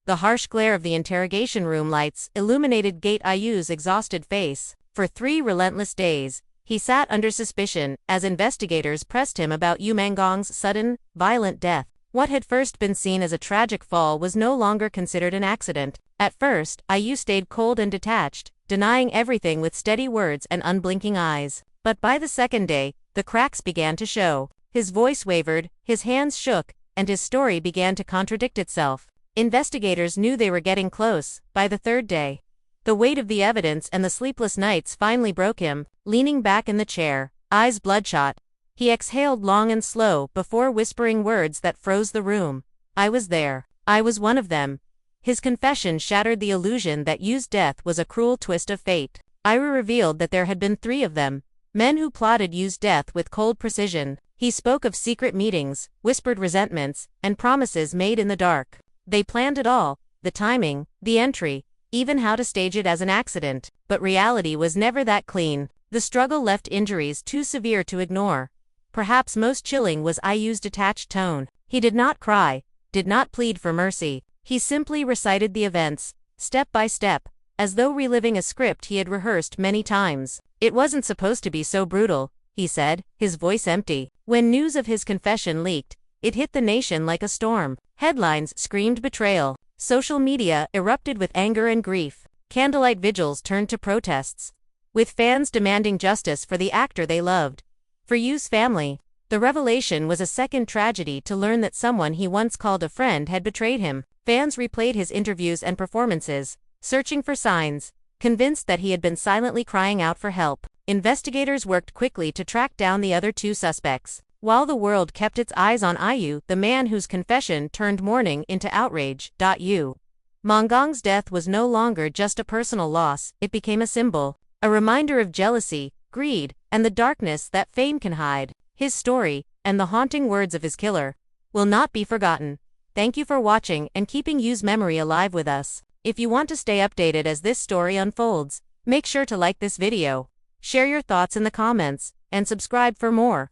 The harsh glare of the interrogation room lights illuminated Gao Taiyu's exhausted face. For 3 relentless days, he sat under suspicion as investigators pressed him about Yu Menglong's sudden, violent death. What had first been seen as a tragic fall was no longer considered an accident. At first, Taiyu stayed cold and detached, denying everything with steady words and unblinking eyes. But by the second day, the cracks began to show. His voice wavered, his hands shook, and his story began to contradict itself. Investigators knew they were getting close. By the 3rd day, the weight of the evidence and the sleepless nights finally broke him. Leaning back in the chair, eyes bloodshot, he exhaled long and slow before whispering words that froze the room. I was there. I was one of them. His confession shattered the illusion that Yu's death was a cruel twist of fate. Taiyu revealed that there had been 3 of them, men who plotted Yu's death with cold precision. He spoke of secret meetings, whispered resentments, and promises made in the dark. They planned it all, the timing, the entry, even how to stage it as an accident. But reality was never that clean. The struggle left injuries too severe to ignore. Perhaps most chilling was Taiyu's detached tone. He did not cry, did not plead for mercy. He simply recited the events, step by step, as though reliving a script he had rehearsed many times. It wasn't supposed to be so brutal, he said, his voice empty. When news of his confession leaked, it hit the nation like a storm. Headlines screamed betrayal. Social media erupted with anger and grief. Candlelight vigils turned to protests, with fans demanding justice for the actor they loved. For Yu's family, the revelation was a second tragedy to learn that someone he once called a friend had betrayed him. Fans replayed his interviews and performances, searching for signs, convinced that he had been silently crying out for help. Investigators worked quickly to track down the other 2 suspects. While the world kept its eyes on Taiyu, the man whose confession turned mourning into outrage. Yu Menglong's death was no longer just a personal loss, it became a symbol, a reminder of jealousy, greed, and the darkness that fame can hide. His story, and the haunting words of his killer, will not be forgotten. Thank you for watching and keeping Yu's memory alive with us. If you want to stay updated as this story unfolds, make sure to like this video, share your thoughts in the comments, and subscribe for more.